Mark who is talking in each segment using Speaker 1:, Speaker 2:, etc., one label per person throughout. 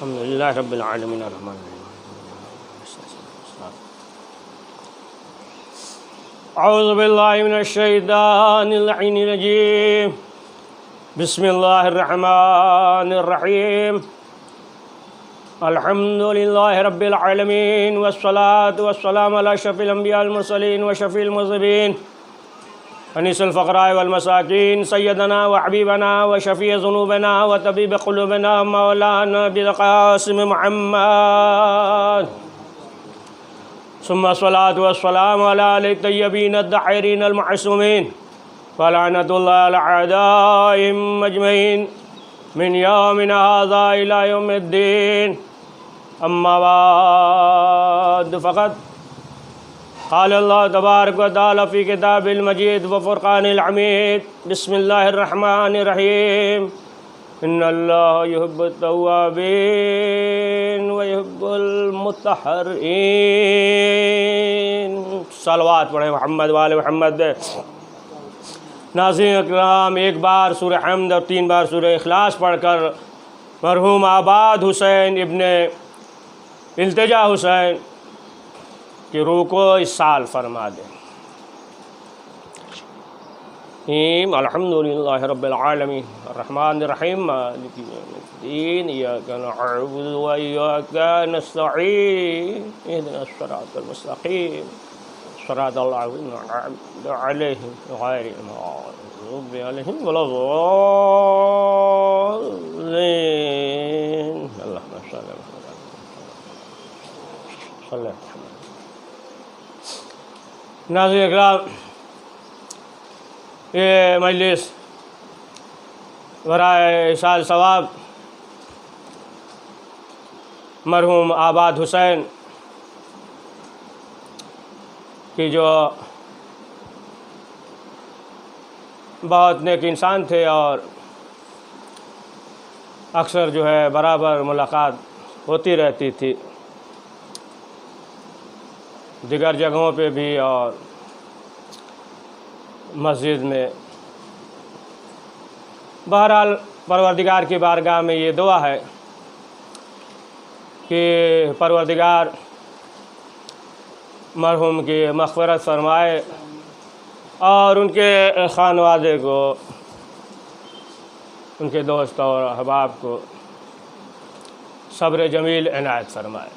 Speaker 1: अल्हम्दुलिल्लाहि रब्बिल आलमीन अर्रहमान अऊज़ु बिल्लाहि मिनश शैतानिर रजीम बिस्मिल्लाहिर रहमानिर रहीम अल्हम्दुलिल्लाहि रब्बिल आलमीन वस्सलातु वस्सलामु अला अशरफिल अंबियाल मुरसलीन व शफील मुज़निबीन अनीसुल फ़क़राए वल मसाकीन सय्यदना व हबीबना व शफ़ी ज़ुनूबना व तबीब क़ुलूबना मौलाना बिल क़ासिम मुहम्मद सुम्मा स्वलातु वस्सलामु अला आलिहि तय्यबीन अत्ताहिरीन अल मअसूमीन व लअनतुल्लाहि अला अअदाइहिम अजमईन मिन यौमिना हाज़ा इला यौमिद्दीन अम्मा बाद फ़क़द क़ाल अल्लाह तबारक व तआला फ़ी किताबिल मजीद व फ़ुरक़ानिल हमीद बिस्मिल्लाहिर रहमानिर रहीम इन्नल्लाहा युहिब्बुत तव्वाबीन व युहिब्बुल मुत्तहरीन। सलवात पढ़ें मोहम्मद वाले मोहम्मद। नाज़रीन इकराम, एक बार सूरह हमद और 3 बार सूरह इखलास पढ़कर मरहूम आबाद हुसैन इब्ने इल्तिजा हुसैन कि रूह को इस साल फरमा दें। अल्हम्दुलिल्लाहि रब्बिल आलमीन अर्रहमानिर रहीम मालिकि यौमिद्दीन इय्याका नअबुदु व इय्याका नस्तईन इहदिनस सिरातल मुस्तक़ीम सिरातल लज़ीना अनअमता अलैहिम गैरिल मग़्ज़ूबि अलैहिम वलद्दाल्लीन। अल्लाहुम्मा सल्लि अला नाज़रीन इकराम, ये मजलिस बराए इरसाल सवाब मरहूम आबाद हुसैन की जो बहुत नेक इंसान थे और अक्सर जो है बराबर मुलाकात होती रहती थी दिगर जगहों पे भी और मस्जिद में। बहरहाल परवरदिगार की बारगाह में ये दुआ है कि परवरदिगार मरहूम की मग़फ़िरत फरमाए और उनके ख़ानवादे को, उनके दोस्त और अहबाब को सब्र जमील इनायत फरमाए।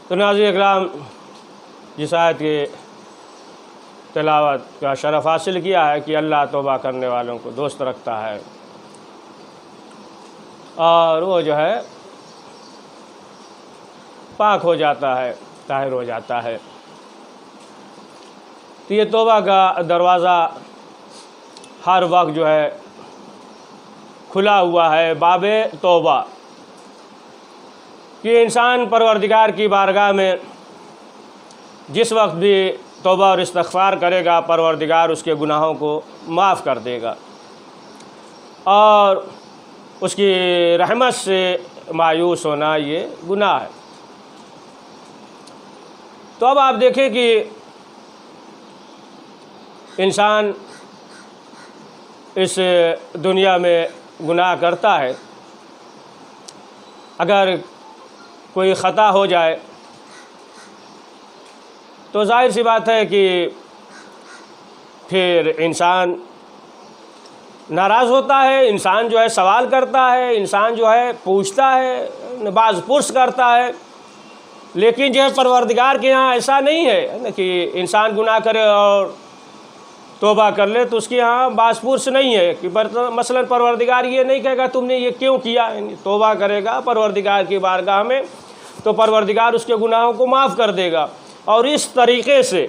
Speaker 1: तो नाज़रीन इकराम, जिस आयत की तिलावत का शरफ़ हासिल किया है कि अल्लाह तौबा करने वालों को दोस्त रखता है और वो जो है पाक हो जाता है, ताहिर हो जाता है। तो ये तौबा का दरवाज़ा हर वक्त जो है खुला हुआ है, बाबे तौबा, कि इंसान परवरदिगार की बारगाह में जिस वक्त भी तौबा और इस्तिग़फ़ार करेगा परवरदिगार उसके गुनाहों को माफ़ कर देगा और उसकी रहमत से मायूस होना ये गुनाह है। तो अब आप देखें कि इंसान इस दुनिया में गुनाह करता है, अगर कोई ख़ता हो जाए तो ज़ाहिर सी बात है कि फिर इंसान नाराज़ होता है, इंसान जो है सवाल करता है, इंसान जो है पूछता है, बाज़ पुरस करता है। लेकिन जो है परवरदिगार के यहाँ ऐसा नहीं है कि इंसान गुनाह करे और तौबा कर ले तो उसके यहाँ बाज़ पुरस नहीं है कि मसलन परवरदिगार ये नहीं कहेगा तुमने ये क्यों किया। तौबा करेगा परवरदिगार की बारगाह में तो परवरदिगार उसके गुनाहों को माफ़ कर देगा। और इस तरीक़े से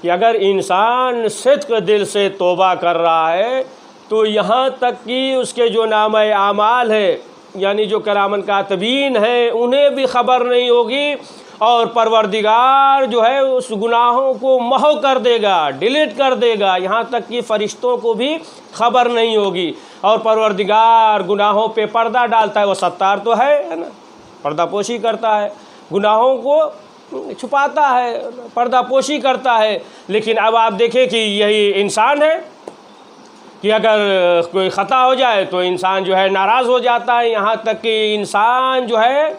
Speaker 1: कि अगर इंसान सिद्क़ दिल से तौबा कर रहा है तो यहाँ तक कि उसके जो नामे आमाल है, यानी जो किरामन कातिबीन है, उन्हें भी ख़बर नहीं होगी और परवरदिगार जो है उस गुनाहों को महव कर देगा, डिलीट कर देगा। यहाँ तक कि फ़रिश्तों को भी ख़बर नहीं होगी। और परवरदिगार गुनाहों पे पर्दा डालता है, वो सत्तार तो है ना, पर्दापोशी करता है, गुनाहों को छुपाता है, पर्दापोशी करता है। लेकिन अब आप देखें कि यही इंसान है कि अगर कोई ख़ता हो जाए तो इंसान जो है नाराज़ हो जाता है, यहाँ तक कि इंसान जो है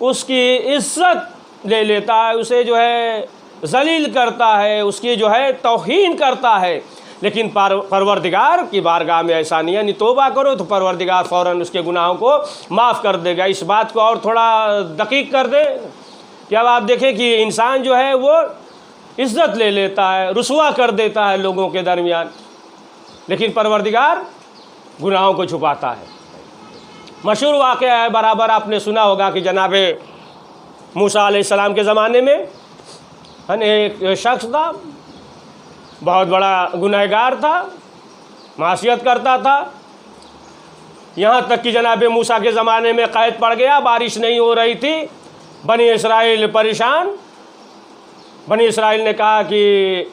Speaker 1: उसकी इज़्ज़त ले लेता है, उसे जो है ज़लील करता है, उसकी जो है तौहीन करता है। लेकिन परवरदिगार की बारगाह में ऐसा नहीं है। नहीं, तौबा करो तो परवरदिगार फ़ौरन उसके गुनाहों को माफ़ कर देगा। इस बात को और थोड़ा दकीक कर दे कि अब आप देखें कि इंसान जो है वो इज़्ज़त ले लेता है, रुसवा कर देता है लोगों के दरमियान, लेकिन परवरदिगार गुनाहों को छुपाता है। मशहूर वाक़या है, बराबर आपने सुना होगा कि जनाब मूसा अलैहिस्सलाम के ज़माने में एक शख्स था, बहुत बड़ा गुनहगार था, मासियत करता था, यहाँ तक कि जनाब मूसा के ज़माने में क़ैद पड़ गया। बारिश नहीं हो रही थी, बनी इसराइल परेशान। बनी इसराइल ने कहा कि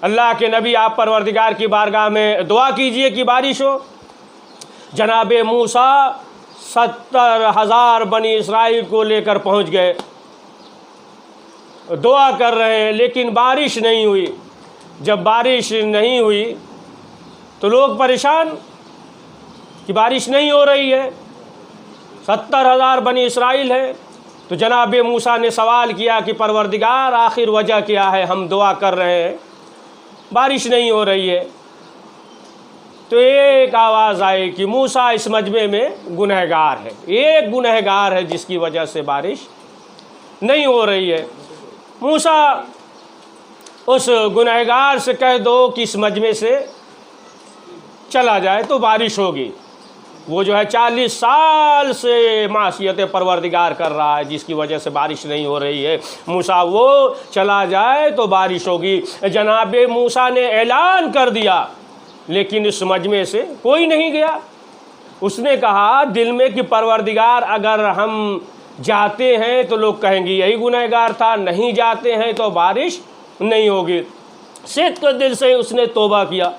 Speaker 1: अल्लाह के नबी आप परवरदिगार की बारगाह में दुआ कीजिए कि बारिश हो। जनाब मूसा 70,000 बनी इसराइल को लेकर पहुँच गए, दुआ कर रहे हैं, लेकिन बारिश नहीं हुई। जब बारिश नहीं हुई तो लोग परेशान कि बारिश नहीं हो रही है, 70,000 बनी इसराइल है। तो जनाब मूसा ने सवाल किया कि परवरदिगार आखिर वजह क्या है, हम दुआ कर रहे हैं, बारिश नहीं हो रही है। तो एक आवाज़ आई कि मूसा इस मजमे में गुनहगार है, एक गुनहगार है जिसकी वजह से बारिश नहीं हो रही है। मूसा उस गुनहगार से कह दो कि इस मजमे से चला जाए तो बारिश होगी। वो जो है 40 साल से मासियत परवरदिगार कर रहा है जिसकी वजह से बारिश नहीं हो रही है। मूसा वो चला जाए तो बारिश होगी। जनाब मूसा ने ऐलान कर दिया, लेकिन इस मजमे से कोई नहीं गया। उसने कहा दिल में कि परवरदिगार अगर हम जाते हैं तो लोग कहेंगे यही गुनहगार था, नहीं जाते हैं तो बारिश नहीं होगी। सिद्क़ दिल से उसने तौबा किया।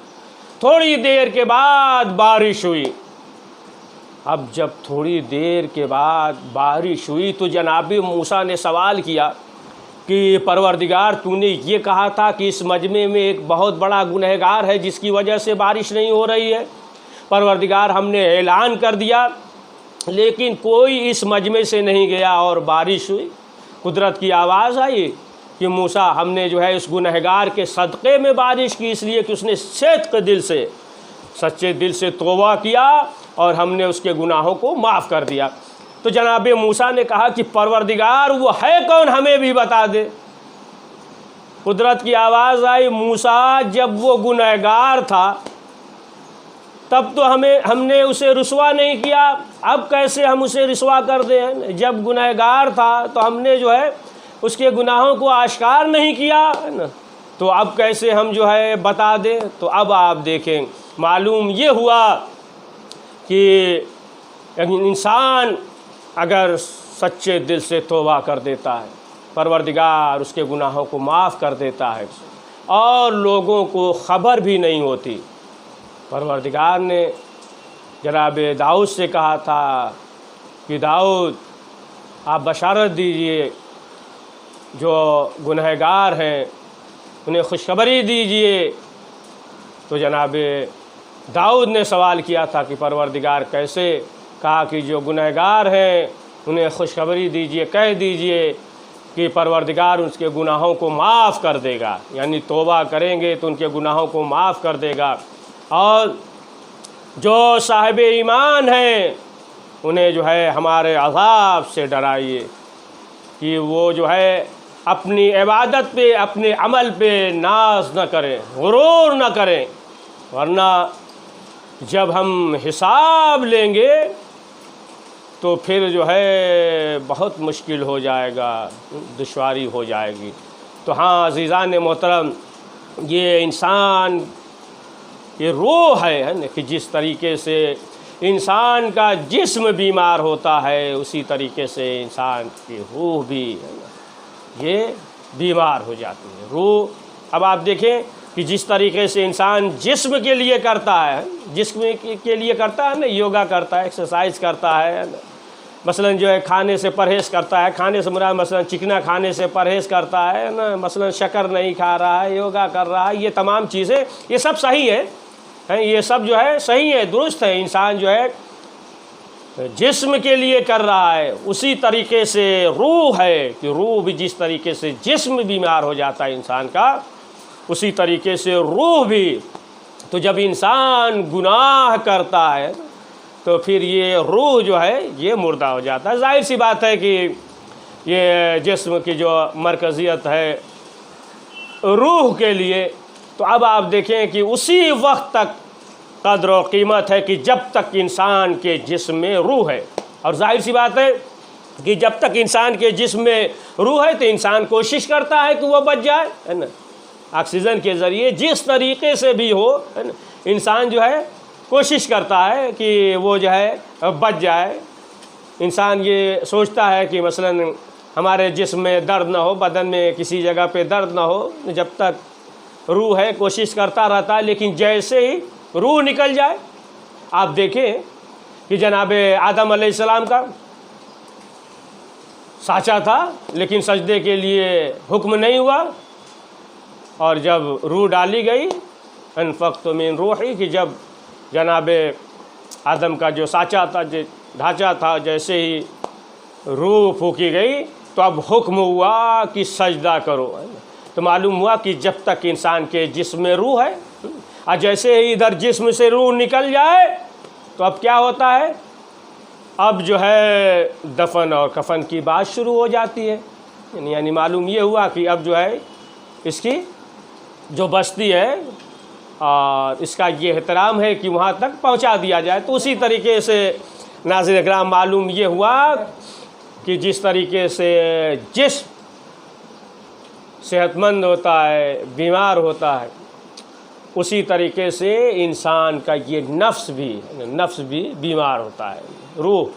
Speaker 1: थोड़ी देर के बाद बारिश हुई। अब जब थोड़ी देर के बाद बारिश हुई तो जनाब मूसा ने सवाल किया कि परवरदिगार तूने ये कहा था कि इस मजमे में एक बहुत बड़ा गुनहगार है जिसकी वजह से बारिश नहीं हो रही है। परवरदिगार हमने ऐलान कर दिया, लेकिन कोई इस मजमे से नहीं गया और बारिश हुई। कुदरत की आवाज़ आई कि मूसा हमने जो है उस गुनहगार के सदक़े में बारिश की, इसलिए कि उसने सिद्क़ दिल से, सच्चे दिल से तौबा किया और हमने उसके गुनाहों को माफ़ कर दिया। तो जनाब मूसा ने कहा कि परवरदिगार वो है कौन, हमें भी बता दे। कुदरत की आवाज़ आई, मूसा जब वो गुनहगार था तब तो हमने उसे रुसवा नहीं किया, अब कैसे हम उसे रुसवा कर दें। जब गुनहगार था तो हमने जो है उसके गुनाहों को आश्कार नहीं किया न, तो अब कैसे हम जो है बता दें। तो अब आप देखें, मालूम ये हुआ कि इंसान अगर सच्चे दिल से तौबा कर देता है, परवरदिगार उसके गुनाहों को माफ़ कर देता है और लोगों को ख़बर भी नहीं होती। परवरदिगार ने जनाब दाऊद से कहा था कि दाऊद आप बशारत दीजिए, जो गुनहगार हैं उन्हें खुशखबरी दीजिए। तो जनाब दाऊद ने सवाल किया था कि परवरदिगार कैसे? कहा कि जो गुनहगार हैं उन्हें खुशखबरी दीजिए, कह दीजिए कि परवरदिगार उसके गुनाहों को माफ़ कर देगा, यानी तौबा करेंगे तो उनके गुनाहों को माफ़ कर देगा। और जो साहिब ईमान हैं उन्हें जो है हमारे अज़ाब से डराइए कि वो जो है अपनी इबादत पे, अपने अमल पे नाज न करें, गुरूर न करें, वरना जब हम हिसाब लेंगे तो फिर जो है बहुत मुश्किल हो जाएगा, दुश्वारी हो जाएगी। तो हाँ अज़ीज़ान मोहतरम, ये इंसान ये रूह है ना, कि जिस तरीके से इंसान का जिस्म बीमार होता है उसी तरीके से इंसान की रूह भी है ना, ये बीमार हो जाती है रूह। अब आप देखें कि जिस तरीके से इंसान जिस्म के लिए करता है, जिस्म के लिए करता है ना, योगा करता है, एक्सरसाइज करता है ना, मसलन जो है खाने से परहेज़ करता है, खाने से मुराद मसलन चिकना खाने से परहेज़ करता है ना, मसलन शक्कर नहीं खा रहा है, योगा कर रहा है, ये तमाम चीज़ें ये सब सही है। हैं, ये सब जो है सही है, दुरुस्त है। इंसान जो है जिस्म के लिए कर रहा है, उसी तरीके से रूह है कि रूह भी जिस तरीके से जिस्म बीमार हो जाता है इंसान का, उसी तरीके से रूह भी। तो जब इंसान गुनाह करता है तो फिर ये रूह जो है ये मुर्दा हो जाता है। जाहिर सी बात है कि ये जिस्म की जो मरकज़ियत है रूह के लिए, तो अब आप देखें कि उसी वक्त तक कद्र और कीमत है कि जब तक इंसान के जिस्म में रूह है। और जाहिर सी बात है कि जब तक इंसान के जिस्म में रूह है तो इंसान कोशिश करता है कि वो बच जाए, है ना। ऑक्सीजन के ज़रिए जिस तरीके से भी हो, है ना, इंसान जो है कोशिश करता है कि वो जो है बच जाए। इंसान ये सोचता है कि मसलन हमारे जिस्म में दर्द ना हो, बदन में किसी जगह पे दर्द ना हो, जब तक रूह है कोशिश करता रहता है। लेकिन जैसे ही रूह निकल जाए, आप देखें कि जनाब आदम अलैहिस्सलाम का साचा था लेकिन सजदे के लिए हुक्म नहीं हुआ, और जब रूह डाली गई अनफ़क़्तु मिन रूही, कि जब जनाब आदम का जो साचा था, जो ढांचा था, जैसे ही रूह फूकी गई तो अब हुक्म हुआ कि सजदा करो। तो मालूम हुआ कि जब तक इंसान के जिस्म में रूह है, और जैसे ही इधर जिस्म से रूह निकल जाए तो अब क्या होता है, अब जो है दफन और कफन की बात शुरू हो जाती है। यानी मालूम ये हुआ कि अब जो है इसकी जो बस्ती है और इसका ये एहतराम है कि वहाँ तक पहुँचा दिया जाए। तो उसी तरीके से नाज़िर इकराम मालूम ये हुआ कि जिस तरीके से जिस्म सेहतमंद होता है, बीमार होता है, उसी तरीके से इंसान का ये नफ्स भी बीमार होता है, रूह,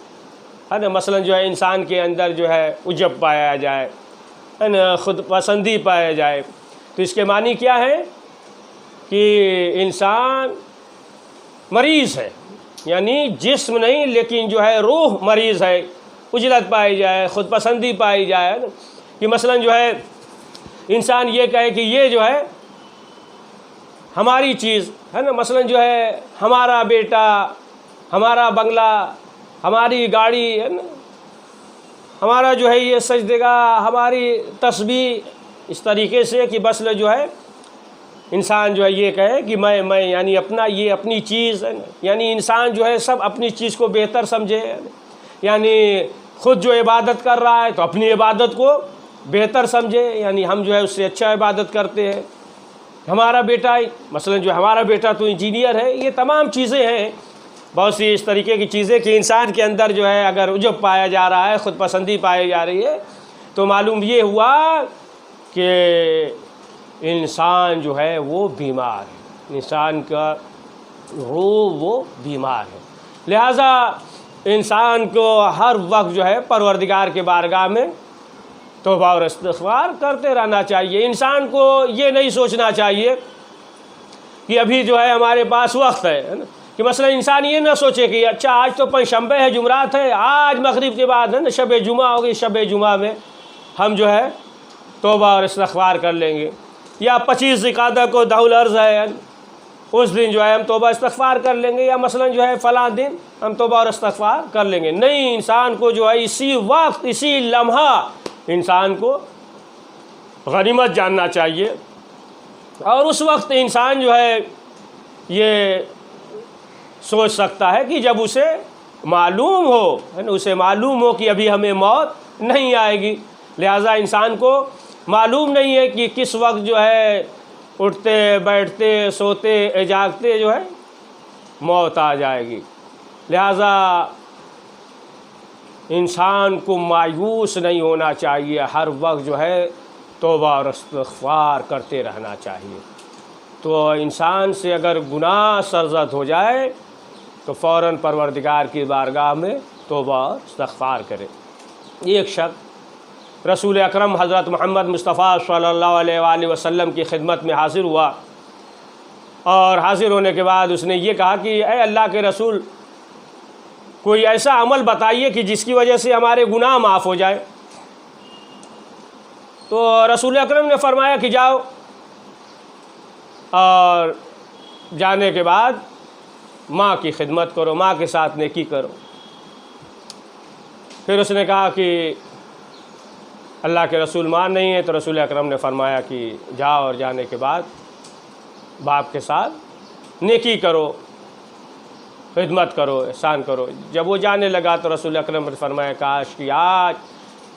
Speaker 1: है ना। मसलन जो है इंसान के अंदर जो है उजब पाया जाए, है ना, खुद पसंदी पाया जाए, तो इसके मानी क्या है कि इंसान मरीज़ है। यानी जिस्म नहीं लेकिन जो है रूह मरीज़ है, उजलत पाई जाए, खुद पसंदी पाई जाए, कि मसलन जो है इंसान ये कहे कि ये जो है हमारी चीज़ है ना, मसलन जो है हमारा बेटा, हमारा बंगला, हमारी गाड़ी, है ना, हमारा जो है ये सजदेगाह, हमारी तस्बीह, इस तरीके से कि बस जो है इंसान जो है ये कहे कि मैं यानी अपना, ये अपनी चीज़ है ना। यानी इंसान जो है सब अपनी चीज़ को बेहतर समझे, यानी खुद जो इबादत कर रहा है तो अपनी इबादत को बेहतर समझे, यानी हम जो है उससे अच्छा इबादत करते हैं। हमारा बेटा, मसलन जो हमारा बेटा तो इंजीनियर है, ये तमाम चीज़ें हैं, बहुत सी इस तरीके की चीज़ें कि इंसान के अंदर जो है अगर उजब पाया जा रहा है, ख़ुद पसंदी पाई जा रही है, तो मालूम ये हुआ कि इंसान जो है वो बीमार है, इंसान का रूह वो बीमार है। लिहाजा इंसान को हर वक्त जो है परवरदिगार के बारगाह में तौबा और इस्तिग़फ़ार करते रहना चाहिए। इंसान को ये नहीं सोचना चाहिए कि अभी जो है हमारे पास वक्त है ना, कि मसलन इंसान ये ना सोचे कि अच्छा आज तो पंशंबे है, जुमरात है, आज मगरिब के बाद है ना शब जुमा होगी, शब जुमा में हम जो है तौबा और इस्तिग़फ़ार कर लेंगे, या 25 ज़िक़ादा को दहुल अर्ज़ है, उस दिन जो है हम तौबा इस्तिग़फ़ार कर लेंगे, या मसलन जो है फ़लाँ दिन हम तौबा और इस्तिग़फ़ार कर लेंगे। नहीं, इंसान को जो है इसी वक्त, इसी लम्हा इंसान को गनीमत जानना चाहिए, और उस वक्त इंसान जो है ये सोच सकता है कि जब उसे मालूम हो, है ना, उसे मालूम हो कि अभी हमें मौत नहीं आएगी। लिहाजा इंसान को मालूम नहीं है कि किस वक्त जो है उठते बैठते सोते जागते जो है मौत आ जाएगी। लिहाजा इंसान को मायूस नहीं होना चाहिए, हर वक्त जो है तौबा और इस्तिग़फ़ार करते रहना चाहिए। तो इंसान से अगर गुनाह सरज़द हो जाए तो फ़ौरन परवरदिगार की बारगाह में तौबा और इस्तिग़फ़ार करे। एक शख्स रसूल अकरम हज़रत मोहम्मद मुस्तफ़ा सल्लल्लाहु अलैहि वसल्लम की खिदमत में हाज़िर हुआ, और हाज़िर होने के बाद उसने ये कहा कि ऐ अल्लाह के रसूल, कोई ऐसा अमल बताइए कि जिसकी वजह से हमारे गुनाह माफ़ हो जाए। तो रसूल अकरम ने फरमाया कि जाओ और जाने के बाद माँ की खिदमत करो, माँ के साथ नेकी करो। फिर उसने कहा कि अल्लाह के रसूल मान नहीं है, तो रसूल अकरम ने फरमाया कि जाओ और जाने के बाद बाप के साथ नेकी करो, खिदमत करो, एहसान करो। जब वो जाने लगा तो रसूल अकरम ने फरमाया काश कि आज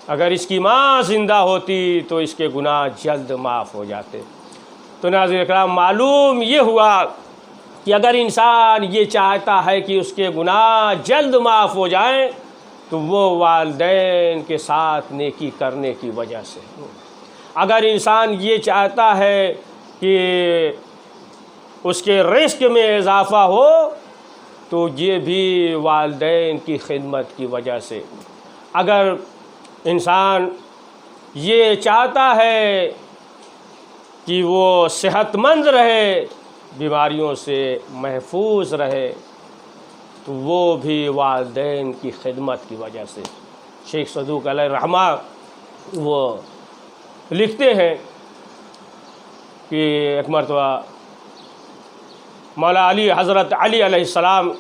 Speaker 1: अगर इसकी माँ ज़िंदा होती तो इसके गुनाह जल्द माफ़ हो जाते। तो नाज़रीन इकराम, मालूम ये हुआ कि अगर इंसान ये चाहता है कि उसके गुनाह जल्द माफ़ हो जाएं तो वो वालिदैन के साथ नेकी करने की वजह से। अगर इंसान ये चाहता है कि उसके रिस्क में इजाफ़ा हो तो ये भी वालिदैन की खिदमत की वजह से। अगर इंसान ये चाहता है कि वो सेहतमंद रहे, बीमारियों से महफूज रहे, तो वो भी वालिदैन की खिदमत की वजह से। शेख सदूक अलैहि रहमा वो लिखते हैं कि एक मरतबा मौला अली हज़रत अली अलैहिस्सलाम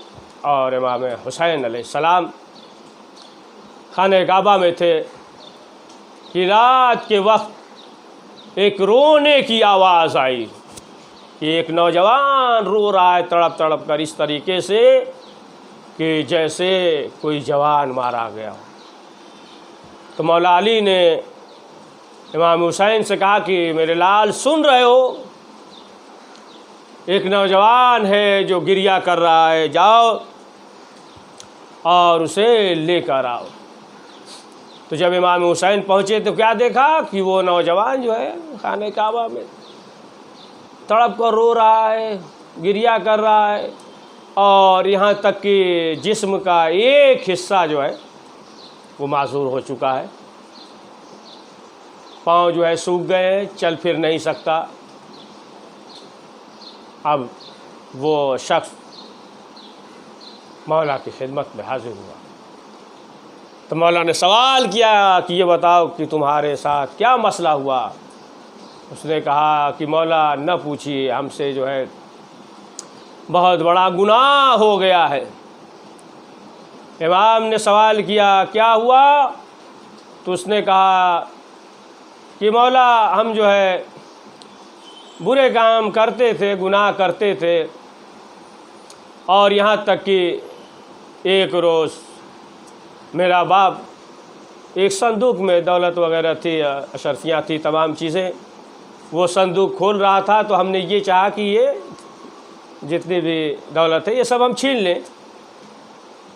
Speaker 1: और इमाम हुसैन अलैहिस्सलाम खाने काबा में थे कि रात के वक्त एक रोने की आवाज़ आई कि एक नौजवान रो रहा है तड़प तड़प कर, इस तरीके से कि जैसे कोई जवान मारा गया। तो मौला अली ने इमाम हुसैन से कहा कि मेरे लाल सुन रहे हो, एक नौजवान है जो गिरिया कर रहा है, जाओ और उसे लेकर आओ। तो जब इमाम हुसैन पहुँचे तो क्या देखा कि वो नौजवान जो है खाने काबा में तड़प कर रो रहा है, गिरिया कर रहा है, और यहाँ तक कि जिस्म का एक हिस्सा जो है वो मासूर हो चुका है। पाँव जो है सूख गए हैं, चल फिर नहीं सकता। अब वो शख्स मौला की खिदमत में हाजिर हुआ तो मौला ने सवाल किया कि ये बताओ कि तुम्हारे साथ क्या मसला हुआ। उसने कहा कि मौला न पूछिए, हमसे जो है बहुत बड़ा गुनाह हो गया है। इमाम ने सवाल किया क्या हुआ, तो उसने कहा कि मौला हम जो है बुरे काम करते थे, गुनाह करते थे, और यहाँ तक कि एक रोज़ मेरा बाप एक संदूक में दौलत वगैरह थी, अशरफियाँ थी, तमाम चीज़ें, वो संदूक खोल रहा था तो हमने ये चाहा कि ये जितनी भी दौलत है ये सब हम छीन लें,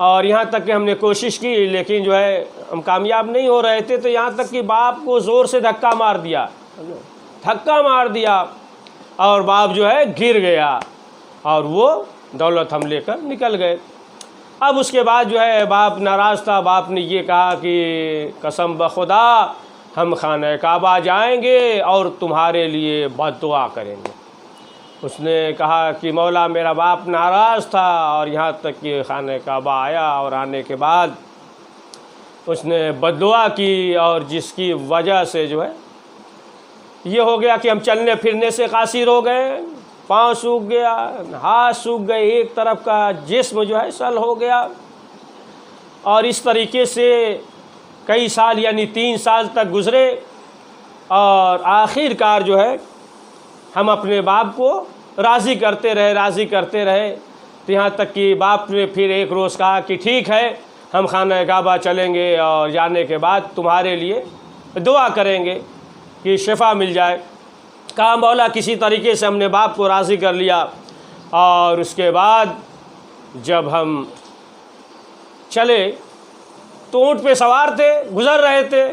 Speaker 1: और यहाँ तक कि हमने कोशिश की लेकिन जो है हम कामयाब नहीं हो रहे थे। तो यहाँ तक कि बाप को ज़ोर से धक्का मार दिया और बाप जो है गिर गया और वो दौलत हम लेकर निकल गए। अब उसके बाद जो है बाप नाराज़ था। बाप ने ये कहा कि कसम बखुदा हम खाने काबा जाएंगे और तुम्हारे लिए बद्दुआ करेंगे। उसने कहा कि मौला मेरा बाप नाराज़ था और यहाँ तक कि खाने काबा आया, और आने के बाद उसने बद्दुआ की, और जिसकी वजह से जो है ये हो गया कि हम चलने फिरने से कासिर हो गए, पाँव सूख गया, हाथ सूख गए, एक तरफ का जिस्म जो है सल हो गया। और इस तरीके से कई साल यानी 3 साल तक गुज़रे, और आखिरकार जो है हम अपने बाप को राज़ी करते रहे। तो यहाँ तक कि बाप ने फिर एक रोज़ कहा कि ठीक है हम खाना काबा चलेंगे और जाने के बाद तुम्हारे लिए दुआ करेंगे कि शिफा मिल जाए। कहा मौला किसी तरीके से हमने बाप को राज़ी कर लिया, और उसके बाद जब हम चले तो ऊँट पे सवार थे, गुज़र रहे थे।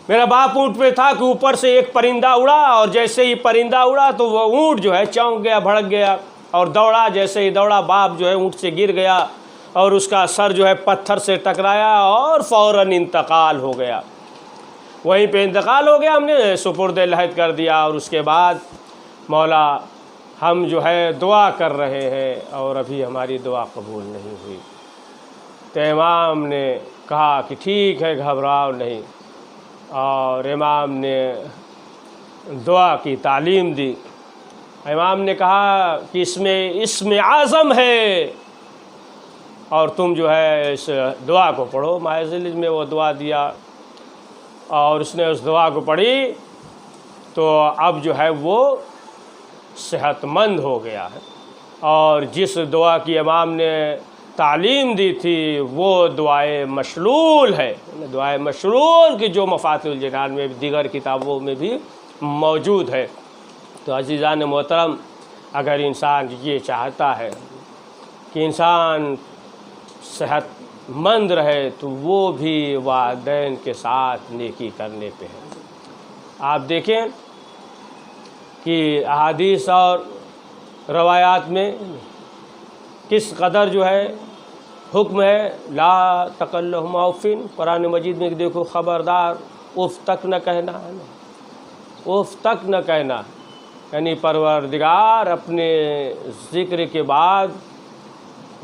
Speaker 1: मेरा बाप ऊँट पे था कि ऊपर से एक परिंदा उड़ा, और जैसे ही परिंदा उड़ा तो वो ऊँट जो है चौंक गया, भड़क गया और दौड़ा। जैसे ही दौड़ा बाप जो है ऊँट से गिर गया और उसका सर जो है पत्थर से टकराया और फ़ौरन इंतकाल हो गया। वहीं पे इंतकाल हो गया, हमने सुपुर्द लहद कर दिया। और उसके बाद मौला हम जो है दुआ कर रहे हैं और अभी हमारी दुआ कबूल नहीं हुई। तो इमाम ने कहा कि ठीक है घबराओ नहीं, और इमाम ने दुआ की तालीम दी इमाम ने कहा कि इसमें इस्म आज़म है और तुम जो है इस दुआ को पढ़ो। महज़िल में वो दुआ दिया और उसने उस दुआ को पढ़ी तो अब जो है वो सेहतमंद हो गया है। और जिस दुआ की इमाम ने तालीम दी थी वो दुआए मशलूल है। दुआए मशलूल की जो मफातिहुल जिनान में दीगर किताबों में भी मौजूद है। तो अज़ीज़ान मोहतरम, अगर इंसान ये चाहता है कि इंसान सेहतमंद रहे तो वो भी वालिदैन के साथ नेकी करने पे है। आप देखें कि अहादीस और रवायात में किस कदर जो है हुक्म है ला तकल्लुहुमा उफ़िन। कुरान मजीद में देखो, ख़बरदार उफ़ तक न कहना है ना, उफ़ तक न कहना, यानी परवरदिगार अपने ज़िक्र के बाद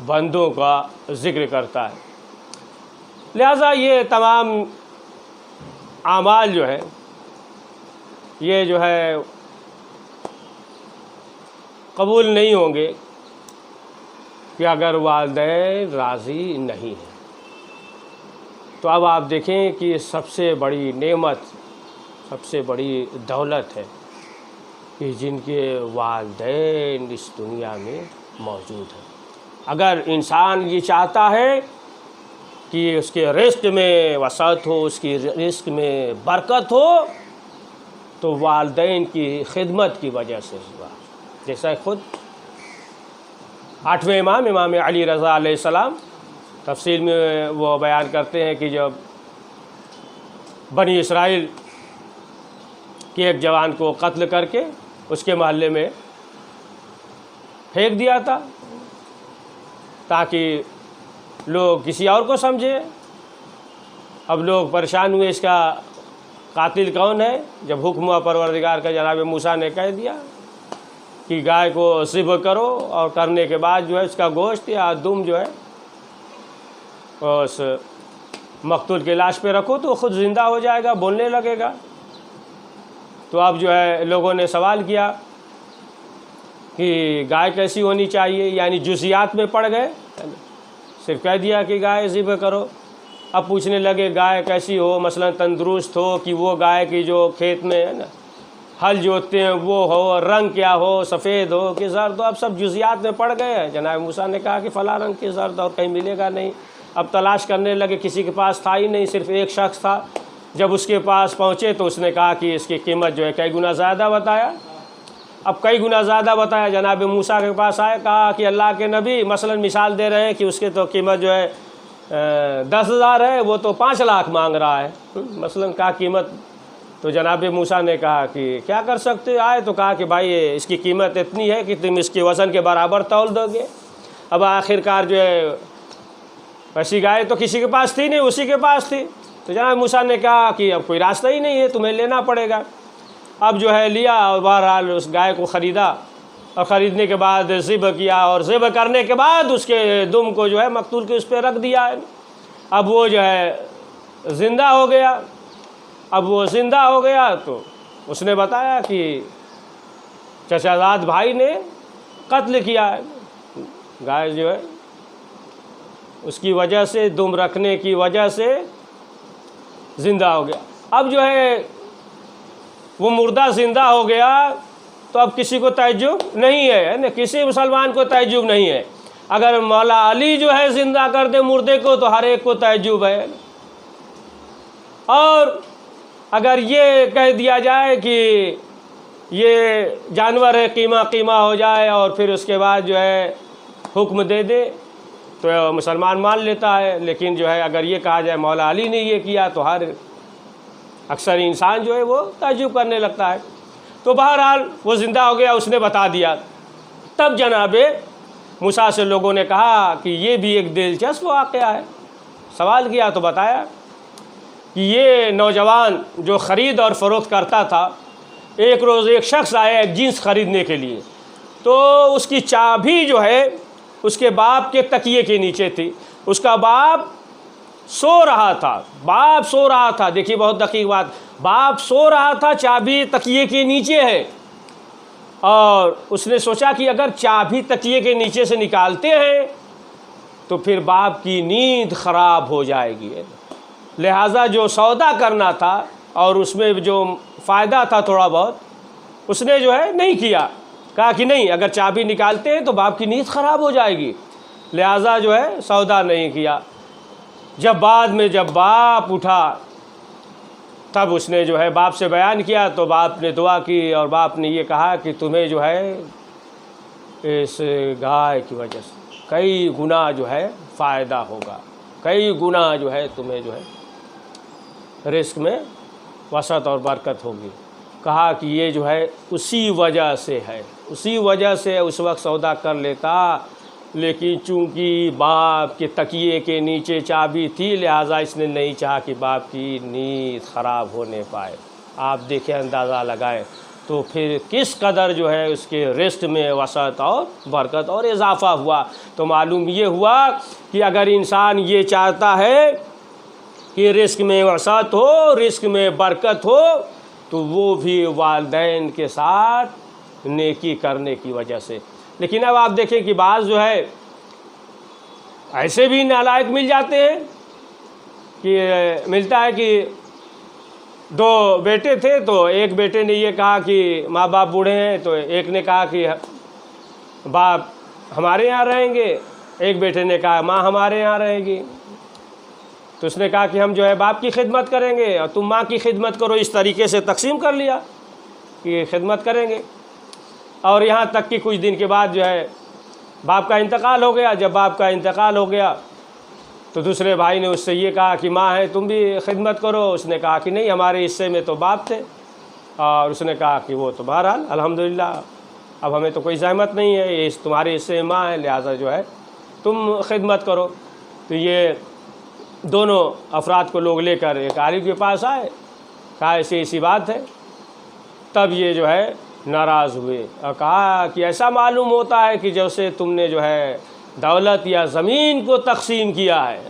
Speaker 1: बंदों का ज़िक्र करता है। लिहाजा ये तमाम आमाल जो है ये जो है कबूल नहीं होंगे कि अगर वालिदैन राज़ी नहीं हैं। तो अब आप देखें कि सबसे बड़ी नेमत, सबसे बड़ी दौलत है कि जिनके वालिदैन इस दुनिया में मौजूद हैं। अगर इंसान ये चाहता है कि उसके रिज़्क़ में वसअत हो, उसकी रिज़्क़ में बरकत हो, तो वालिदैन की खिदमत की वजह से हुआ। जैसा खुद 8वें इमाम अली रज़ा अलैहिस्सलाम तफसीर में वो बयान करते हैं कि जब बनी इसराइल के एक जवान को कत्ल करके उसके महल्ले में फेंक दिया था ताकि लोग किसी और को समझे। अब लोग परेशान हुए इसका कातिल कौन है। जब हुक्म हुआ परवरदिगार का, जनाब मूसा ने कह दिया कि गाय को ज़िब्ह करो और करने के बाद जो है इसका गोश्त या दुम जो है उस मकतूल की लाश पे रखो तो ख़ुद ज़िंदा हो जाएगा, बोलने लगेगा। तो अब जो है लोगों ने सवाल किया कि गाय कैसी होनी चाहिए, यानी जुज़ियात में पड़ गए, सिर्फ कह दिया कि गाय ज़िब्ह करो। अब पूछने लगे गाय कैसी हो, मसलन तंदुरुस्त हो कि वो गाय की जो खेत में है ना हल जोतते हैं वो हो, रंग क्या हो, सफ़ेद हो कि ज़र्द हो। अब सब जुज़ियात में पड़ गए हैं। जनाब मूसा ने कहा कि फ़लाँ रंग की ज़र्द और कहीं मिलेगा नहीं। अब तलाश करने लगे, किसी के पास था ही नहीं, सिर्फ एक शख्स था। जब उसके पास पहुँचे तो उसने कहा कि इसकी कीमत जो है कई गुना ज़्यादा बताया। अब कई गुना ज़्यादा बताया, जनाब मूसा के पास आए, कहा कि अल्लाह के नबी मसलन मिसाल दे रहे हैं कि उसके तो कीमत जो है 10,000 है, वो तो 5 लाख मांग रहा है मसलन का कीमत। तो जनाब मूसा ने कहा कि क्या कर सकते आए, तो कहा कि भाई इसकी कीमत इतनी है कि तुम इसके वज़न के बराबर तौल दोगे। अब आखिरकार जो है वैसी गाय तो किसी के पास थी नहीं, उसी के पास थी। तो जनाब मूसा ने कहा कि अब कोई रास्ता ही नहीं है, तुम्हें लेना पड़ेगा। अब जो है लिया और बहरहाल उस गाय को ख़रीदा और ख़रीदने के बाद ज़िब्ह किया और ज़िब्ह करने के बाद उसके दुम को जो है मकतूल के उस पर रख दिया है। अब वो जो है ज़िंदा हो गया। अब वो ज़िंदा हो गया तो उसने बताया कि चचाजाद भाई ने कत्ल किया है। गाय जो है उसकी वजह से, दुम रखने की वजह से ज़िंदा हो गया। अब जो है वो मुर्दा ज़िंदा हो गया तो अब किसी को तअज्जुब नहीं है ना, किसी मुसलमान को तअज्जुब नहीं है। अगर मौला अली जो है ज़िंदा कर दे मुर्दे को तो हर एक को तअज्जुब है। और अगर ये कह दिया जाए कि ये जानवर है, कीमा कीमा हो जाए और फिर उसके बाद जो है हुक्म दे दे तो मुसलमान मान लेता है। लेकिन जो है अगर ये कहा जाए मौला अली ने ये किया तो हर अक्सर इंसान जो है वो तअज्जुब करने लगता है। तो बहरहाल वो ज़िंदा हो गया, उसने बता दिया। तब जनाबे मूसा से लोगों ने कहा कि ये भी एक दिलचस्प वाक़या है। सवाल किया तो बताया कि ये नौजवान जो ख़रीद और फ़रोख्त करता था, एक रोज़ एक शख्स आया एक जीन्स ख़रीदने के लिए, तो उसकी चाबी जो है उसके बाप के तकिए के नीचे थी। उसका बाप सो रहा था, बाप सो रहा था। देखिए बहुत दकीक बात, बाप सो रहा था, चाबी तकिए के नीचे है। और उसने सोचा कि अगर चाबी तकिए के नीचे से निकालते हैं तो फिर बाप की नींद ख़राब हो जाएगी, लिहाजा जो सौदा करना था और उसमें जो फ़ायदा था थोड़ा बहुत, उसने जो है नहीं किया। कहा कि नहीं, अगर चाबी निकालते हैं तो बाप की नींद ख़राब हो जाएगी, लिहाजा जो है सौदा नहीं किया। जब बाद में जब बाप उठा तब उसने जो है बाप से बयान किया, तो बाप ने दुआ की और बाप ने ये कहा कि तुम्हें जो है इस गाय की वजह से कई गुना जो है फ़ायदा होगा, कई गुना जो है तुम्हें जो है रिस्क में वसअत और बरकत होगी। कहा कि ये जो है उसी वजह से है, उसी वजह से उस वक्त सौदा कर लेता, लेकिन चूंकि बाप के तकिए के नीचे चाबी थी, लिहाजा इसने नहीं चाहा कि बाप की नींद ख़राब होने पाए। आप देखें, अंदाज़ा लगाएं तो फिर किस कदर जो है उसके रिस्क में वसअत और बरकत और इजाफ़ा हुआ। तो मालूम ये हुआ कि अगर इंसान ये चाहता है कि रिस्क में वसअत हो, रिस्क में बरकत हो, तो वो भी वालिदैन के साथ नेकी करने की वजह से। लेकिन अब आप देखें कि बाज़ जो है ऐसे भी नालायक मिल जाते हैं कि मिलता है कि दो बेटे थे, तो एक बेटे ने ये कहा कि माँ बाप बूढ़े हैं, तो एक ने कहा कि बाप हमारे यहाँ रहेंगे, एक बेटे ने कहा माँ हमारे यहाँ रहेगी। तो उसने कहा कि हम जो है बाप की खिदमत करेंगे और तुम माँ की खिदमत करो। इस तरीके से तकसीम कर लिया कि खिदमत करेंगे। और यहाँ तक कि कुछ दिन के बाद जो है बाप का इंतकाल हो गया। जब बाप का इंतकाल हो गया तो दूसरे भाई ने उससे ये कहा कि माँ है तुम भी खिदमत करो। उसने कहा कि नहीं, हमारे हिस्से में तो बाप थे। और उसने कहा कि वो तो बहरहाल अल्हम्दुलिल्लाह, अब हमें तो कोई ज़हमत नहीं है, ये तुम्हारे हिस्से में माँ है, लिहाजा जो है तुम खिदमत करो। तो ये दोनों अफराद को लोग लेकर एक आलिम के पास आए, कहा ऐसी बात है। तब ये जो है नाराज़ हुए और कहा कि ऐसा मालूम होता है कि जैसे तुमने जो है दौलत या ज़मीन को तकसीम किया है,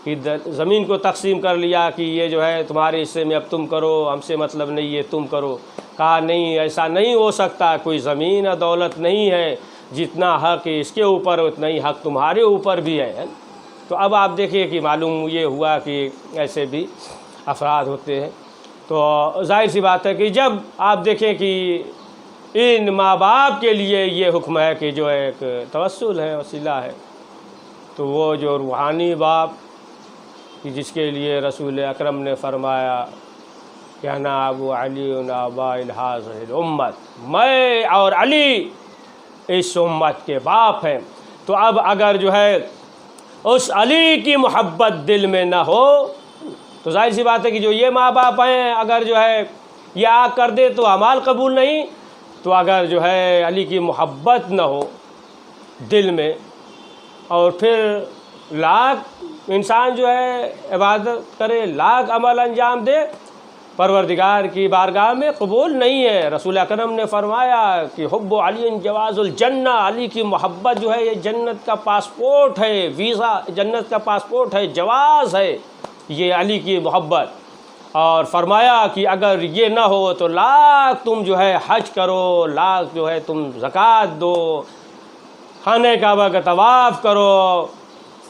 Speaker 1: कि ज़मीन को तकसीम कर लिया कि ये जो है तुम्हारे हिस्से में अब तुम करो, हमसे मतलब नहीं ये तुम करो। कहा नहीं, ऐसा नहीं हो सकता, कोई ज़मीन और दौलत नहीं है, जितना हक़ इसके ऊपर उतना ही हक़ तुम्हारे ऊपर भी है। तो अब आप देखिए कि मालूम ये हुआ कि ऐसे भी अफराद होते हैं। तो जाहिर सी बात है कि जब आप देखें कि इन माँ बाप के लिए ये हुक्म है कि जो एक तवस्सुल है, वसीला है, तो वो जो रूहानी बाप कि जिसके लिए रसूल अकरम ने फरमाया कि अना अबू अली आबाइल हाज़िहिल उम्मत, मैं और अली इस उम्मत के बाप हैं। तो अब अगर जो है उस अली की मोहब्बत दिल में ना हो तो जाहिर सी बात है कि जो ये माँ बाप हैं, अगर जो है ये आग कर दे तो अमाल कबूल नहीं। तो अगर जो है अली की मोहब्बत न हो दिल में, और फिर लाख इंसान जो है इबादत करे, लाख अमल अंजाम दे, परवरदिगार की बारगाह में कबूल नहीं है। रसूल अकरम ने फरमाया कि हुब्बु अली जवाज़ुल जन्ना, अली की मोहब्बत जो है ये जन्नत का पासपोर्ट है, वीज़ा जन्नत का पासपोर्ट है, जवाज़ है ये अली की मोहब्बत। और फरमाया कि अगर ये ना हो तो लाख तुम जो है हज करो, लाख जो है तुम ज़कात दो, खाने काबा का तवाफ़ करो,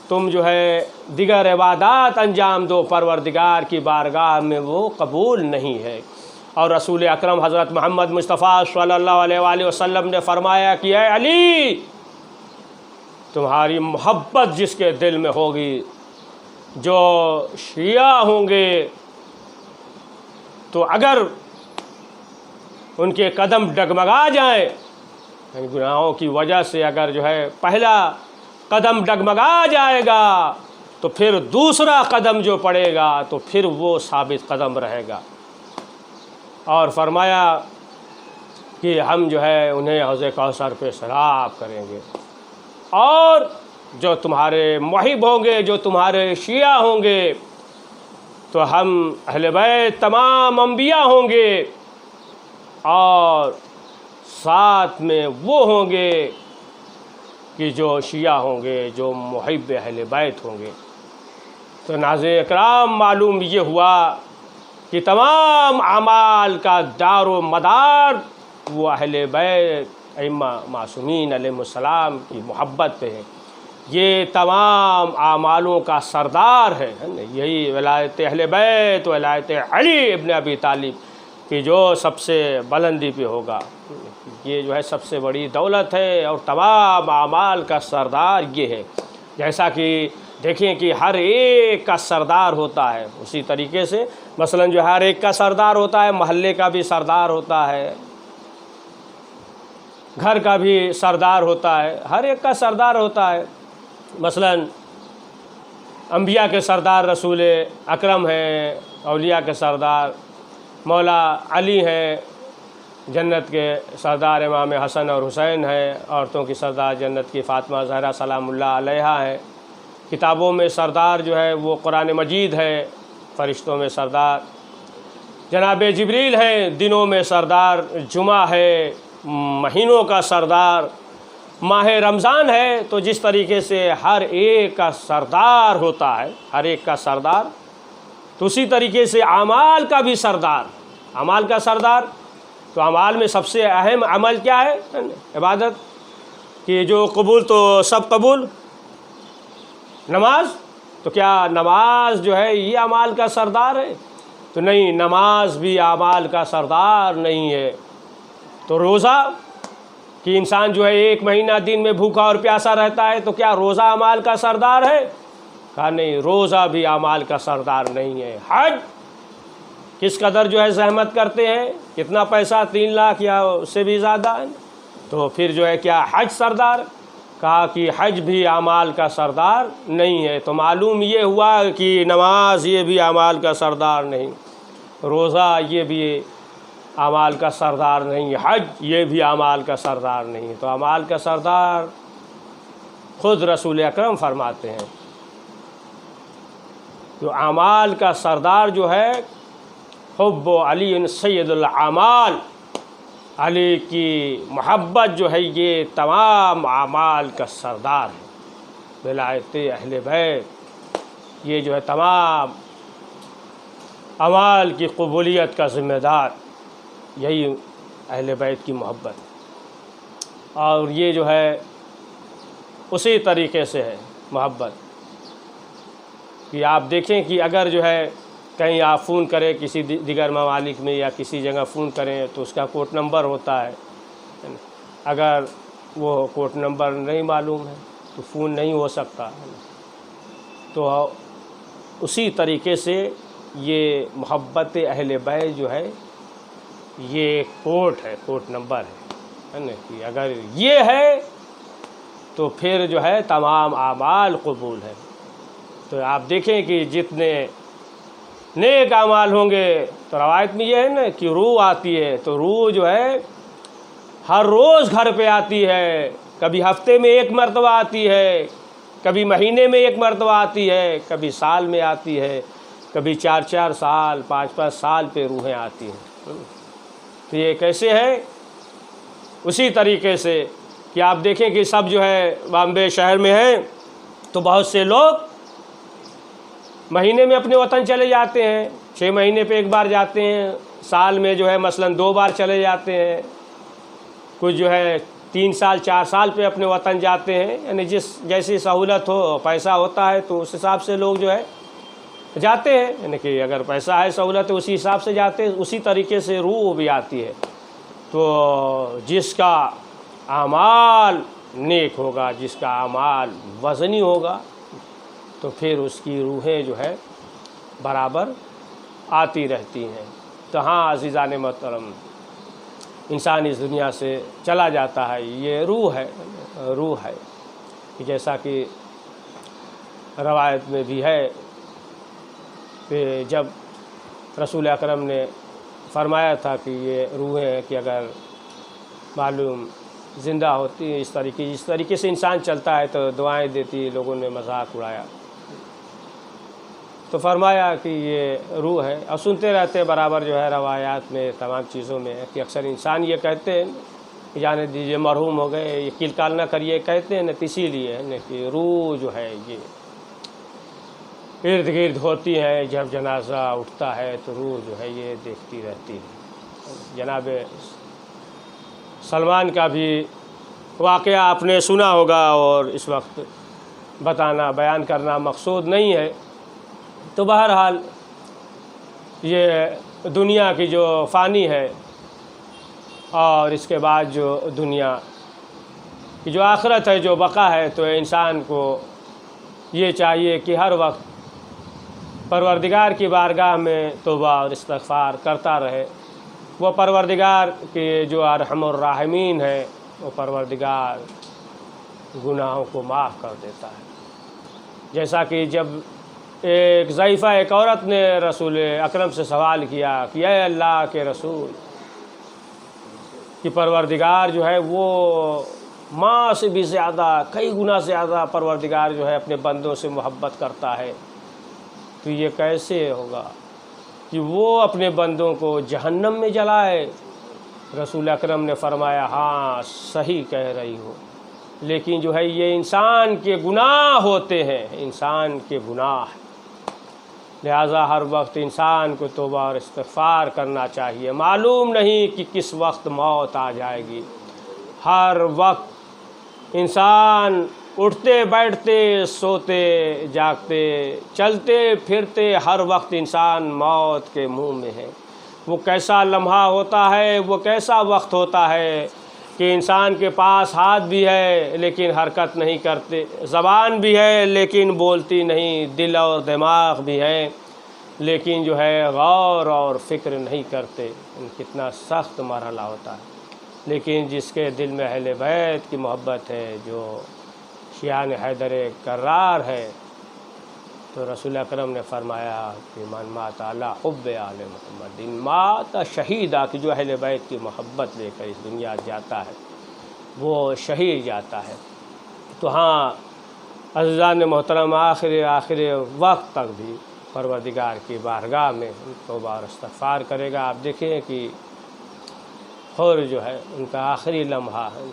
Speaker 1: तुम जो है दिगर इबादत अंजाम दो, परवरदिगार की बारगाह में वो कबूल नहीं है। और रसूल अकरम हज़रत मोहम्मद मुस्तफ़ा सल्लल्लाहु अलैहि वसल्लम ने फरमाया कि ऐ अली, तुम्हारी मोहब्बत जिसके दिल में होगी, जो शिया होंगे, तो अगर उनके कदम डगमगा जाएं, गुनाहों की वजह से अगर जो है पहला कदम डगमगा जाएगा तो फिर दूसरा कदम जो पड़ेगा तो फिर वो साबित कदम रहेगा। और फरमाया कि हम जो है उन्हें हौज़े कौसर पे शराब करेंगे, और जो तुम्हारे मुहिब होंगे, जो तुम्हारे शिया होंगे, तो हम अहले बैत तमाम अंबिया होंगे, और साथ में वो होंगे कि जो शिया होंगे, जो मुहिब अहले बैत होंगे। तो नाज़रीन इकराम, मालूम ये हुआ कि तमाम अमाल का दारो मदार वो अहले बैत अइम्मा मासूमीन अलैहिस्सलाम की मोहब्बत पे है। ये तमाम आमालों का सरदार है ना। यही वलायत अहले बैत वलायत अली इब्न अबी तालिब कि जो सबसे बुलंदी पे होगा। ये जो है सबसे बड़ी दौलत है और तमाम आमाल का सरदार ये है। जैसा कि देखें कि हर एक का सरदार होता है, उसी तरीके से मसलन जो हर एक का सरदार होता है, मोहल्ले का भी सरदार होता है, घर का भी सरदार होता है, हर एक का सरदार होता है। मसलन अंबिया के सरदार रसूल अकरम हैं, औलिया के सरदार मौला अली हैं, जन्नत के सरदार इमाम हसन और हुसैन हैं, औरतों की सरदार जन्नत की फ़ातिमा ज़हरा सलामुल्लाह अलैहा हैं। किताबों में सरदार जो है वो कुरान मजीद है, फ़रिश्तों में सरदार जनाब जिब्रील हैं, दिनों में सरदार जुमा है, महीनों का सरदार माह रमज़ान है। तो जिस तरीके से हर एक का सरदार होता है, हर एक का सरदार, तो उसी तरीके से अमाल का भी सरदार, अमाल का सरदार। तो अमाल में सबसे अहम अमल क्या है? इबादत कि जो कबूल तो सब कबूल, नमाज। तो क्या नमाज जो है ये अमाल का सरदार है? तो नहीं, नमाज भी अमाल का सरदार नहीं है। तो रोज़ा कि इंसान जो है 1 महीना दिन में भूखा और प्यासा रहता है, तो क्या रोज़ा अमाल का सरदार है? कहा नहीं, रोज़ा भी अमाल का सरदार नहीं है। हज किस कदर जो है ज़हमत करते हैं, कितना पैसा, 3 लाख या उससे भी ज़्यादा है, तो फिर जो है क्या हज सरदार? कहा कि हज भी अमाल का सरदार नहीं है। तो मालूम ये हुआ कि नमाज ये भी अमाल का सरदार नहीं, रोज़ा ये भी अमाल का सरदार नहीं, हज ये भी अमाल का सरदार नहीं। तो अमाल का सरदार खुद रसूल अकरम फरमाते हैं, जो अमाल का सरदार जो है हुब्ब अली सैयदुल अमाल, अली की मोहब्बत जो है ये तमाम अमाल का सरदार है। विलायत अहले बैत ये जो है तमाम अमाल की कबूलियत का ज़िम्मेदार यही अहले बैत की मोहब्बत। और ये जो है उसी तरीके से है मोहब्बत कि आप देखें कि अगर जो है कहीं आप फ़ोन करें किसी दिगर ममालिक में या किसी जगह फ़ोन करें तो उसका कोड नंबर होता है। अगर वो कोड नंबर नहीं मालूम है तो फ़ोन नहीं हो सकता। तो उसी तरीके से ये मोहब्बत अहले बैत जो है ये कोड है, कोड नंबर है ना, कि अगर ये है तो फिर जो है तमाम आमाल कबूल है। तो आप देखें कि जितने नेक आमाल होंगे, तो रवायत में ये है ना कि रूह आती है, तो रूह जो है हर रोज़ घर पे आती है, कभी हफ्ते में 1 मरतबा आती है, कभी महीने में 1 मरतबा आती है, कभी साल में आती है, कभी 4-4 साल 5-5 साल पे रूहें आती हैं। तो ये कैसे है? उसी तरीके से कि आप देखें कि सब जो है बॉम्बे शहर में हैं, तो बहुत से लोग महीने में अपने वतन चले जाते हैं, 6 महीने पे 1 बार जाते हैं, साल में जो है मसलन 2 बार चले जाते हैं, कुछ जो है 3 साल 4 साल पे अपने वतन जाते हैं। यानी जिस जैसी सहूलत हो, पैसा होता है तो उस हिसाब से लोग जो है जाते हैं। यानी कि अगर पैसा है, सहूलत है, उसी हिसाब से जाते हैं। उसी तरीके से रूह भी आती है। तो जिसका आमाल नेक होगा, जिसका आमाल वज़नी होगा, तो फिर उसकी रूहें जो है बराबर आती रहती हैं। तो हाँ अज़ीज़ान मोहतरम, इंसान इस दुनिया से चला जाता है, ये रूह है, रूह है कि जैसा कि रवायत में भी है कि जब रसूल अकरम ने फरमाया था कि ये रूहें हैं कि अगर मालूम ज़िंदा होती है, इस तरीके से इंसान चलता है तो दुआएं देती, लोगों ने मजाक उड़ाया। तो फरमाया कि ये रूह है। और सुनते रहते हैं बराबर जो है रवायात में, तमाम चीज़ों में कि अक्सर इंसान ये कहते हैं कि जाने दीजिए मरहूम हो गए, ये किलकाल ना करिए, कहते हैं न, इसीलिए है न कि रूह जो है ये इर्द गिर्द होती है। जब जनाजा उठता है तो रूह जो है ये देखती रहती है। जनाब सलमान का भी वाक़या आपने सुना होगा और इस वक्त बताना बयान करना मकसूद नहीं है। तो बहरहाल ये दुनिया की जो फ़ानी है और इसके बाद जो दुनिया की जो आखिरत है, जो बका है, तो इंसान को ये चाहिए कि हर वक्त परवरदिगार की बारगाह में तौबा और इस्तिग़फ़ार करता रहे। वो परवरदिगार के जो अरहमुर राहिमीन है, वो परवरदिगार गुनाहों को माफ़ कर देता है। जैसा कि जब एक ज़ईफ़ा एक औरत ने रसूल अकरम से सवाल किया कि ऐ अल्लाह के रसूल, कि परवरदिगार जो है वो माँ से भी ज़्यादा, कई गुना ज़्यादा परवरदिगार जो है अपने बंदों से मोहब्बत करता है, तो ये कैसे होगा कि वो अपने बंदों को जहन्नम में जलाए? रसूल अकरम ने फरमाया, हाँ सही कह रही हो, लेकिन जो है ये इंसान के गुनाह होते हैं, इंसान के गुनाह। लिहाजा हर वक्त इंसान को तौबा और इस्तिग़फ़ार करना चाहिए। मालूम नहीं कि किस वक्त मौत आ जाएगी। हर वक्त इंसान उठते बैठते, सोते जागते, चलते फिरते, हर वक्त इंसान मौत के मुंह में है। वो कैसा लम्हा होता है, वो कैसा वक्त होता है कि इंसान के पास हाथ भी है लेकिन हरकत नहीं करते, ज़बान भी है लेकिन बोलती नहीं, दिल और दिमाग भी है लेकिन जो है गौर और फ़िक्र नहीं करते। कितना सख्त मरहला होता है। लेकिन जिसके दिल में अहले बैत की मोहब्बत है, जो शियान हैदर कर्रार है, तो रसूल अकरम ने फरमाया कि मन मात अला हुब्बे आले मोहम्मद इन मात शहीदा, कि जो अहले बैत की मोहब्बत लेकर इस दुनिया जाता है वो शहीद जाता है। तो हाँ अज़ीज़ान मोहतरम, आखिर वक्त तक भी परवरदिगार की बारगाह में तौबा और इस्तिग़फ़ार करेगा। आप देखें कि हुर जो है उनका आखिरी लम्हा है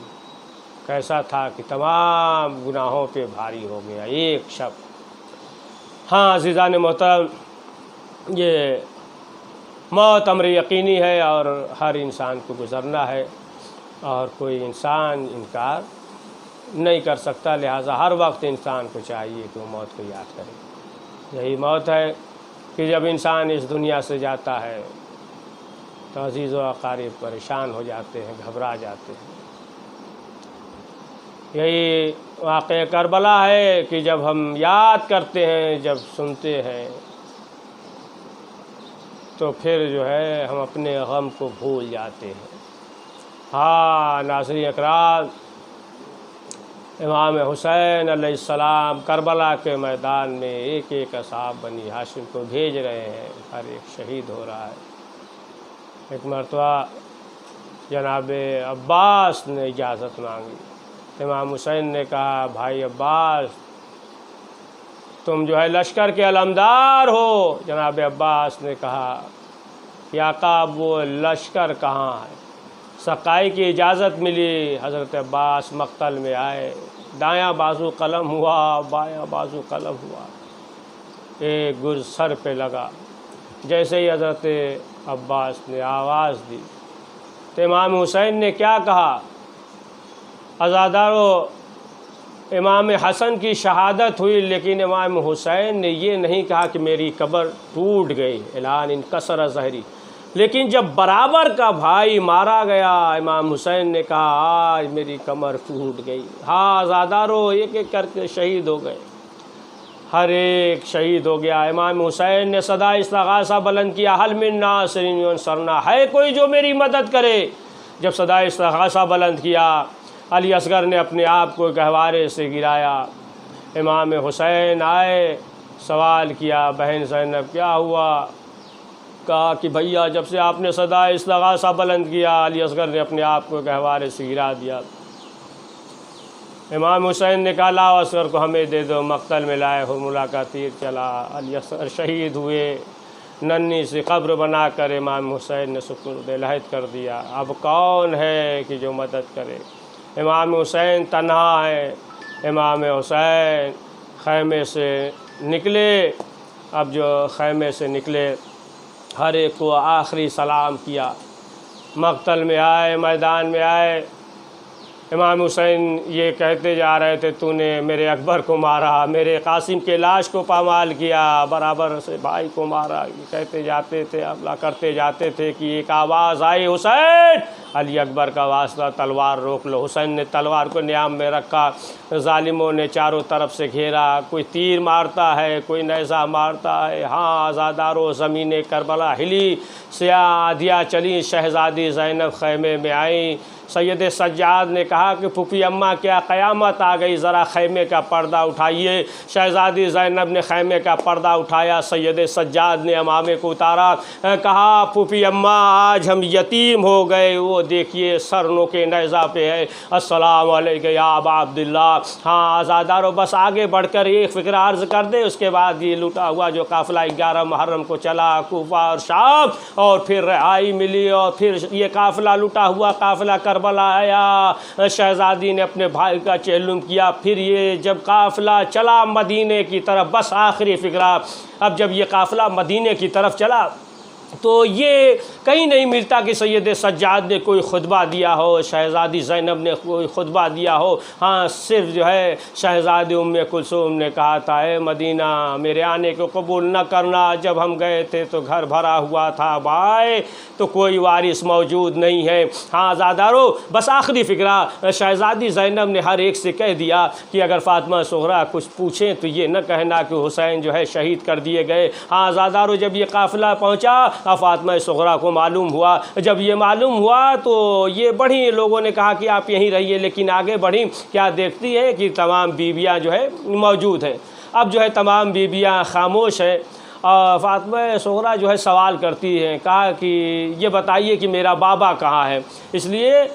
Speaker 1: कैसा था कि तमाम गुनाहों पे भारी हो गया एक शब्द। हाँ अज़ीज़ान मोहतरम, ये मौत अम्र यकीनी है और हर इंसान को गुज़रना है और कोई इंसान इनकार नहीं कर सकता। लिहाजा हर वक्त इंसान को चाहिए कि वो मौत को याद करे। यही मौत है कि जब इंसान इस दुनिया से जाता है तो अज़ीज़ व अक़ारिब परेशान हो जाते हैं, घबरा जाते हैं। यही वाक़या करबला है कि जब हम याद करते हैं, जब सुनते हैं, तो फिर जो है हम अपने गम को भूल जाते हैं। हाँ नाज़रीन इकराम, इमाम हुसैन अलैहिस्सलाम करबला के मैदान में एक एक असहाब बनी हाशिम को भेज रहे हैं, हर एक शहीद हो रहा है। एक मरतबा जनाब अब्बास ने इजाज़त मांगी। इमाम हुसैन ने कहा, भाई अब्बास तुम जो है लश्कर के अलमदार हो। जनाब अब्बास ने कहा कि आका वो लश्कर कहाँ है? सकाई की इजाज़त मिली, हज़रत अब्बास मक्तल में आए, दायां बाजू कलम हुआ, बायां बाजू कलम हुआ, एक गुर्ज सर पे लगा। जैसे ही हज़रत अब्बास ने आवाज़ दी तो इमाम हुसैन ने क्या कहा, अज़ादारो इमाम हसन की शहादत हुई, लेकिन इमाम हुसैन ने ये नहीं कहा कि मेरी कब्र टूट गई, ऐलान इनकसर ज़हरी। लेकिन जब बराबर का भाई मारा गया, इमाम हुसैन ने कहा आज मेरी कमर टूट गई। हाँ आज़ादारो, एक एक करके शहीद हो गए, हर एक शहीद हो गया। इमाम हुसैन ने सदा इस्तिग़ासा बुलंद किया, हल मिन नासिरिन यंसुरना, है कोई जो मेरी मदद करे। जब सदा इस्तिग़ासा बुलंद किया, अली असगर ने अपने आप को गहवारे से गिराया। इमाम हुसैन आए, सवाल किया, बहन ज़ैनब क्या हुआ? कहा कि भैया जब से आपने सदा इस्तिग़ासा बुलंद किया, अली असगर ने अपने आप को गहवारे से गिरा दिया। इमाम हुसैन ने कहा लाओ असगर को हमें दे दो। मक्तल में लाए, हुरमुला का तीर चला, अली असगर शहीद हुए। नन्ही सी कब्र बना कर इमाम हुसैन ने सुपुर्द लहद कर दिया। अब कौन है कि जो मदद करे? इमाम हुसैन तन्हा है। इमाम हुसैन खैमे से निकले। अब जो खैमे से निकले, हर एक को आखिरी सलाम किया। मक़तल में आए, मैदान में आए। इमाम हुसैन ये कहते जा रहे थे, तूने मेरे अकबर को मारा, मेरे कासिम के लाश को पामाल किया, बराबर से भाई को मारा। ये कहते जाते थे, हमला करते जाते थे कि एक आवाज़ आई, हुसैन। अली अकबर का वास्ता, तलवार रोक लो। हुसैन ने तलवार को न्याम में रखा। ज़ालिमों ने चारों तरफ से घेरा, कोई तीर मारता है, कोई नेज़ा मारता है। हाँ, आज़ादारों, ज़मीन करबला हिली, सियाह आधिया चली, शहज़ादी ज़ैनब ख़ैमे में आई। सैयद सज्जाद ने कहा कि फूफी अम्मा क्या क़यामत आ गई, ज़रा ख़ैमे का पर्दा उठाइए। शहज़ादी ज़ैनब ने ख़ैमे का पर्दा उठाया, सैयद सज्जाद ने अमामे को उतारा। कहा, फूफी अम्मा आज हम यतीम हो गए, वो देखिए सरनों के नेज़ा पे है, अस्सलाम वालेकुम या अबा अब्दुल्ला। हाँ आज़ादारों, बस आगे बढ़कर एक फ़िक्र अर्ज़ कर दे। उसके बाद ये लूटा हुआ जो काफ़िला 11 मुहर्रम को चला कूफा और शाम, और फिर रिहाई मिली, और फिर ये काफ़िला लूटा हुआ काफ़िला करबला आया। शहज़ादी ने अपने भाई का चेलुम किया। फिर ये जब काफ़िला चला मदीने की तरफ, बस आखिरी फ़िक्रा, अब जब ये काफ़िला मदीने की तरफ चला तो ये कहीं नहीं मिलता कि सैयद सज्जाद ने कोई खुतबा दिया हो, शहज़ादी ज़ैनब ने कोई खुतबा दिया हो। हाँ, सिर्फ जो है शहज़ादी उम्मे कुलसूम ने कहा था, ए मदीना मेरे आने को कबूल न करना, जब हम गए थे तो घर भरा हुआ था, भाई तो कोई वारिस मौजूद नहीं है। हाँ आज़ादारों, बस आखिरी फ़िक्रा शहज़ादी ज़ैनब ने हर एक से कह दिया कि अगर फ़ातिमा सुग़रा कुछ पूछें तो ये न कहना कि हुसैन जो है शहीद कर दिए गए। हाँ आज़ादारों, जब ये काफ़िला पहुँचा फ़ातिमा सुग़रा को मालूम हुआ। जब ये मालूम हुआ तो ये बढ़ी, लोगों ने कहा कि आप यहीं रहिए, लेकिन आगे बढ़ी, क्या देखती है कि तमाम बीवियाँ जो है मौजूद हैं। अब जो है तमाम बीवियाँ खामोश हैं। फ़ातिमा सुग़रा जो है सवाल करती हैं, कहा कि ये बताइए कि मेरा बाबा कहाँ है। इसलिए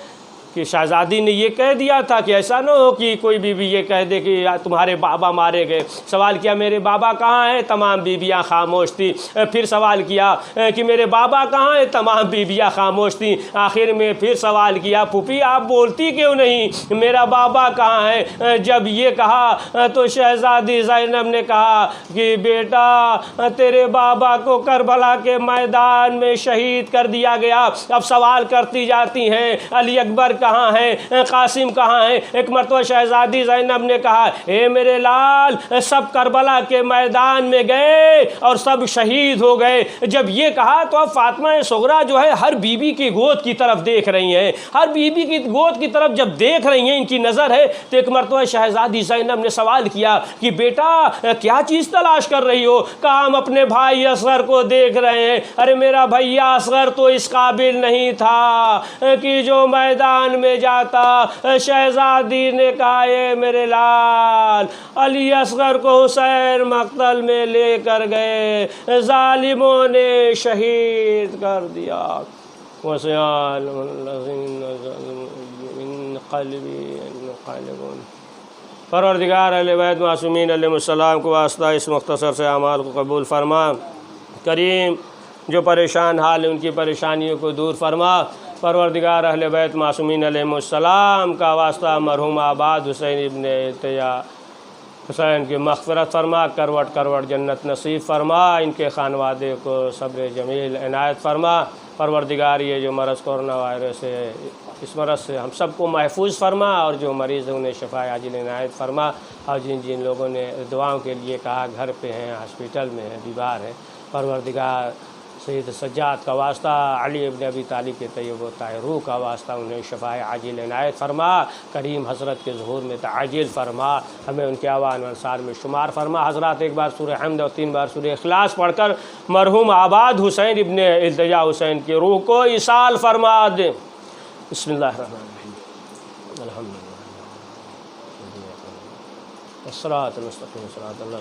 Speaker 1: कि शहज़ादी ने ये कह दिया था कि ऐसा ना हो कि कोई बीवी ये कह दे कि तुम्हारे बाबा मारे गए। सवाल किया मेरे बाबा कहाँ हैं, तमाम बीवियाँ खामोश थी। फिर सवाल किया कि मेरे बाबा कहाँ हैं, तमाम बीवियाँ खामोश थी। आखिर में फिर सवाल किया, फूफी आप बोलती क्यों नहीं, मेरा बाबा कहाँ है। जब ये कहा तो शहज़ादी ज़ैनब ने कहा कि बेटा तेरे बाबा को करबला के मैदान में शहीद कर दिया गया। अब सवाल करती जाती हैं, अली अकबर कहाँ है, कासिम कहाँ है। एक मरतबा शहज़ादी ज़ैनब ने कहा, ए मेरे लाल, सब करबला के मैदान में गए और सब शहीद हो गए। जब ये कहा तो अब फ़ातिमा सुग़रा जो है हर बीबी की गोद की तरफ देख रही हैं। हर बीबी की गोद की तरफ जब देख रही हैं, इनकी नज़र है, तो एक मरतबा शहज़ादी ज़ैनब ने सवाल किया कि बेटा क्या चीज़ तलाश कर रही हो। कहा हम अपने भाई असगर को देख रहे हैं। अरे मेरा भैया असगर तो इस काबिल नहीं था कि जो मैदान में जाता। शहज़ादी ने कहा, ये मेरे लाल, अली असगर को हुसैन मक़तल में लेकर गए, ज़ालिमों ने शहीद कर दिया। परवरदिगार अहले बैत मासूमीन अलैहिस्सलाम को वास्ता इस मुख्तसर से अमाल को कबूल फरमा। करीम जो परेशान हाल है उनकी परेशानियों को दूर फरमा। परवरदिगार अहले बैत मासूमीन अलैहिस्सलाम का वास्ता मरहूम आबाद हुसैन इब्ने इत्तिया हुसैन की मग़फ़िरत फरमा, करवट करवट जन्नत नसीब फरमा। इनके खानवादे को सब्र जमील इनायत फरमा। परवरदिगार ये जो मरज़ कोरोना वायरस है, इस मरज़ से हम सबको महफूज फरमा, और जो मरीज़ हैं उन्हें शफ़ाए आजिल इनायत फरमा। और जिन जिन लोगों ने दुआओं के लिए कहा, घर पे हैं, हॉस्पिटल में हैं, बीमार हैं, परवरदिगार सैयद सज्जाद का वास्ता, अली इब्न अबी तालिब के तैयब ताहिरूह का वास्ता, उन्हें शफ़ाए आजिल इनायत फरमा। करीम हज़रत के ज़ुहूर में ताजिल फरमा, हमें उनके आवान अंसार में शुमार फरमा। हज़रात एक बार सूरह हम्द और 3 बार सूरह इखलास पढ़कर मरहूम आबाद हुसैन इब्ने इल्तिजा हुसैन की रूह को इसाल फरमा दें। बिस्मिल्लाहिर्रहमानिर्रहीम, अल्हम्दुलिल्लाह, अस्सलातु मुस्तक़ीम, सलातु अल्लाह